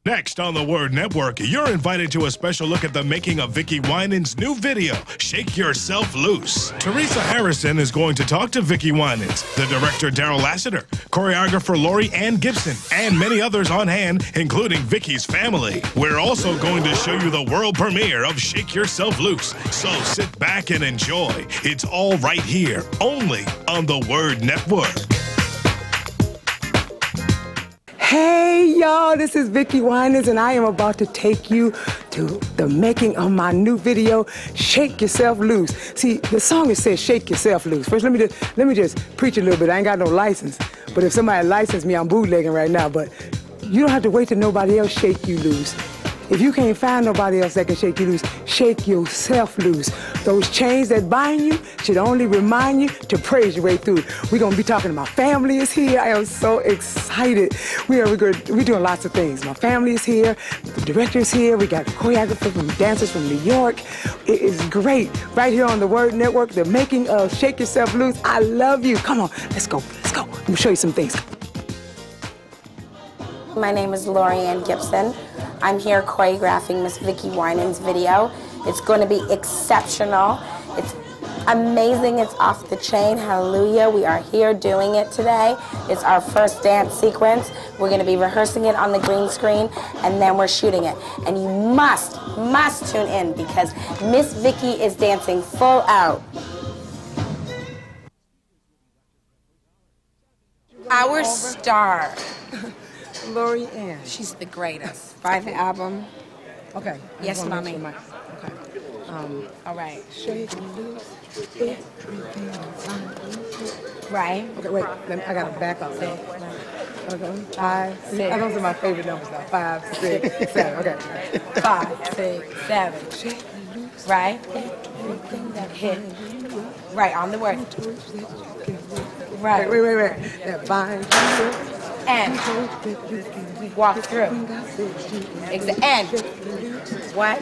Next on the Word Network, you're invited to a special look at the making of Vickie Winans' new video, Shake Yourself Loose. Teresa Hairston is going to talk to Vickie Winans, the director DARRYL Lassiter, choreographer Lori Ann Gibson, and many others on hand, including Vickie's family. We're also going to show you the world premiere of Shake Yourself Loose, so sit back and enjoy. It's all right here, only on the Word Network. Hey y'all, this is Vickie Winans and I am about to take you to the making of my new video, Shake Yourself Loose. See, the song it says Shake Yourself Loose. First, let me just preach a little bit. I ain't got no license, but if somebody licensed me, I'm bootlegging right now. But you don't have to wait till nobody else shake you loose. If you can't find nobody else that can shake you loose, shake yourself loose. Those chains that bind you should only remind you to praise your way through. We're going to be talking to my family is here. I am so excited. We're doing lots of things. My family is here. The director is here. We got choreographers and dancers from New York. It is great. Right here on the Word Network, the making of Shake Yourself Loose. I love you. Come on, let's go. Let's go. Let me show you some things. My name is Lori Ann Gibson. I'm here choreographing Miss Vickie Winans' video. It's going to be exceptional. It's amazing. It's off the chain. Hallelujah. We are here doing it today. It's our first dance sequence. We're going to be rehearsing it on the green screen, and then we're shooting it. And you must tune in because Miss Vickie is dancing full out. Our star. Lori Ann. She's the greatest. By the album. Okay. Yes, mommy. Okay. All right. Shake loose. Right. Okay, wait. I got to back up. Okay. 5, 6. Those are my favorite numbers now. 5, 6, 7. Okay. 5, 6, 7. Shake loose. Right. Hit. Right, on the word. Right. Wait. That bind you. And walk through. And what?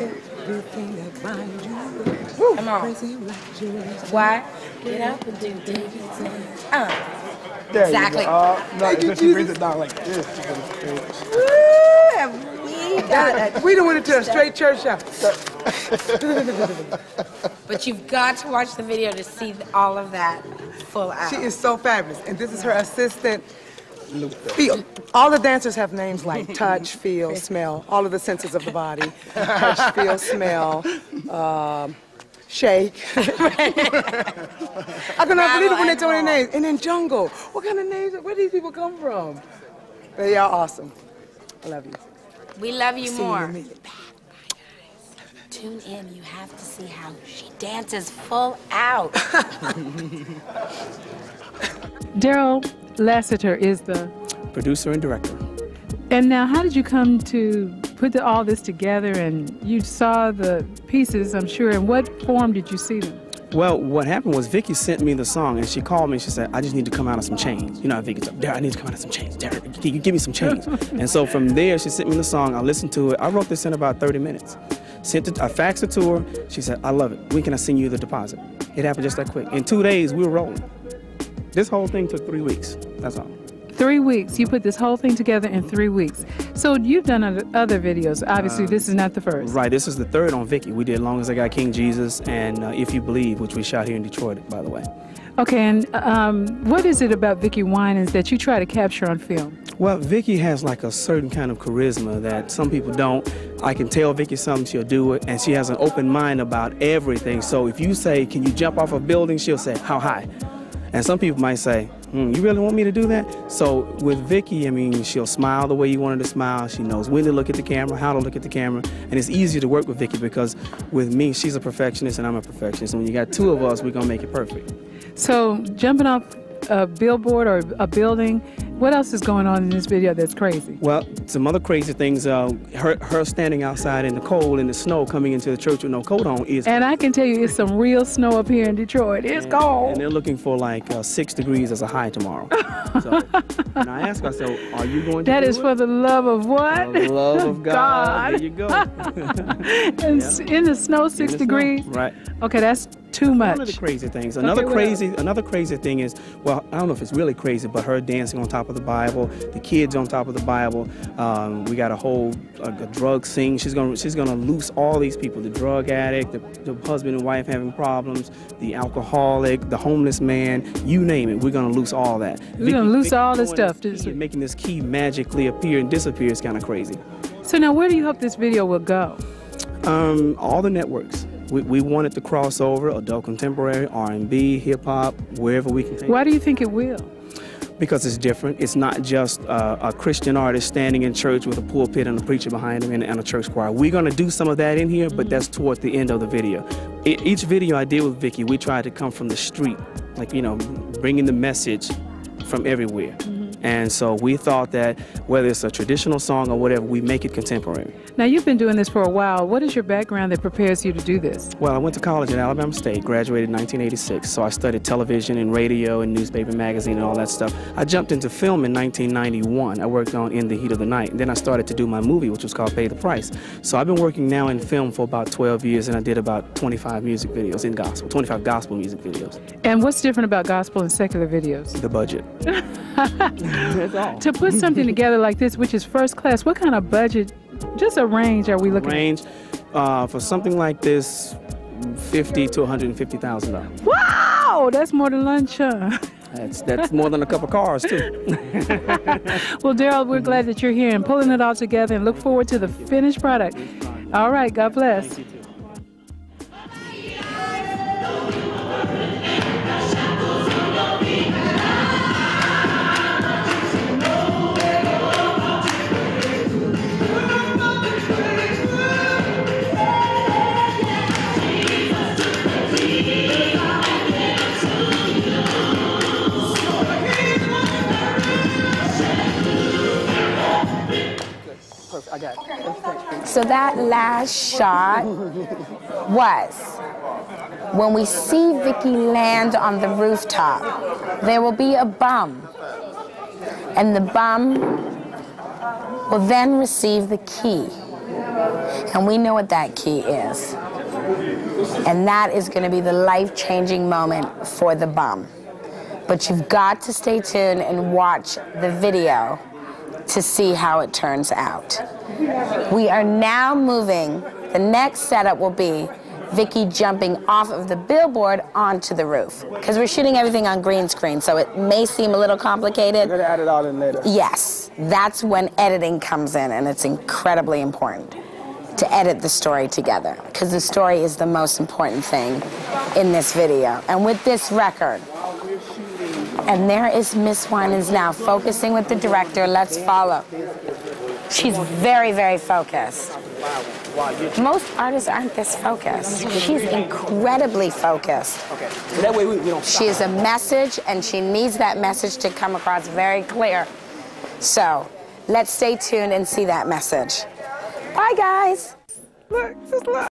Come on. What? Get up and do things. There exactly. You go. No, she brings it down like this. We got it. We done went into a straight church shop. But you've got to watch the video to see all of that full out. She is so fabulous. And this is her assistant. Feel. All the dancers have names like touch, feel, smell, all of the senses of the body. Touch, feel, smell, shake. I cannot believe it when they told their names. And then jungle. What kind of names? Where do these people come from? They are awesome. I love you. We love you more. See you in a minute. Tune in. You have to see how she dances full out. DARRYL Lassiter is the producer and director. And now, how did you come to put all this together? And you saw the pieces, I'm sure. In what form did you see them? Well, what happened was Vickie sent me the song, and she called me and she said, I just need to come out of some chains. You know how Vickie's up, Darryl, I need to come out of some chains. Darryl, can you give me some chains? And so from there, she sent me the song. I listened to it. I wrote this in about 30 minutes. I faxed it to her. She said, I love it. When can I send you the deposit? It happened just that quick. In 2 days, we were rolling. This whole thing took 3 weeks. That's all. 3 weeks. You put this whole thing together in 3 weeks. So you've done other videos. Obviously, this is not the first. Right. This is the third on Vickie. We did Long As I Got King Jesus and If You Believe, which we shot here in Detroit, by the way. Okay. And what is it about Vickie Winans that you try to capture on film? Well, Vickie has like a certain kind of charisma that some people don't. I can tell Vickie something, she'll do it, and she has an open mind about everything. So if you say, can you jump off a building, she'll say, how high? And some people might say, you really want me to do that? So with Vickie, I mean, she'll smile the way you want her to smile. She knows when to look at the camera, how to look at the camera. And it's easier to work with Vickie because with me, she's a perfectionist and I'm a perfectionist. And when you got two of us, we're going to make it perfect. So jumping off a billboard or a building, what else is going on in this video that's crazy? Well, some other crazy things. Her standing outside in the cold, in the snow, coming into the church with no coat on is... And I can tell you it's some real snow up here in Detroit. It's cold. And they're looking for like 6 degrees as a high tomorrow. So, and I asked her, so are you going to That is for the love of what? The love of God. There you go. And in the snow, 6 degrees? Right. Okay, that's too much? One of the crazy things. Okay, Another crazy thing is, well, I don't know if it's really crazy, but her dancing on top of the Bible, the kids on top of the Bible. We got a whole a drug scene. She's gonna loose all these people: the drug addict, the husband and wife having problems, the alcoholic, the homeless man. You name it, we're gonna loose all that. We're gonna loose all this stuff. Making this key magically appear and disappear is kind of crazy. So now, where do you hope this video will go? All the networks. We want it to cross over adult contemporary, R&B, hip-hop, wherever we can take it. Why do you think it will? Because it's different. It's not just a Christian artist standing in church with a pulpit and a preacher behind him and a church choir. We're going to do some of that in here, but that's toward the end of the video. Each video I did with Vickie, we tried to come from the street, like, you know, bringing the message from everywhere. And so we thought that whether it's a traditional song or whatever, we make it contemporary. Now, you've been doing this for a while. What is your background that prepares you to do this? Well, I went to college at Alabama State, graduated in 1986. So I studied television and radio and newspaper, magazine, and all that stuff. I jumped into film in 1991. I worked on In the Heat of the Night. And then I started to do my movie, which was called Pay the Price. So I've been working now in film for about 12 years, and I did about 25 music videos in gospel, 25 gospel music videos. And what's different about gospel and secular videos? The budget. That's all. To put something together like this, which is first class, what kind of budget, just a range are we looking at? Range for something like this, $50,000 to $150,000. Wow, that's more than lunch, huh? That's more than a couple cars, too. Well, Darryl, we're glad that you're here and pulling it all together and look forward to the finished product. All right, God bless. So that last shot was when we see Vickie land on the rooftop, there will be a bum, and the bum will then receive the key. And we know what that key is. And that is going to be the life-changing moment for the bum. But you've got to stay tuned and watch the video to see how it turns out. We are now moving. The next setup will be Vickie jumping off of the billboard onto the roof. Because we're shooting everything on green screen, so it may seem a little complicated. We're going to add it all in later. Yes, that's when editing comes in, and it's incredibly important to edit the story together, because the story is the most important thing in this video. And with this record, and there is Miss Winans now focusing with the director. Let's follow. She's very, very focused. Most artists aren't this focused. She's incredibly focused. Okay. So that way we don't stop. She is a message, and she needs that message to come across very clear. So let's stay tuned and see that message. Bye, guys. Look, just look.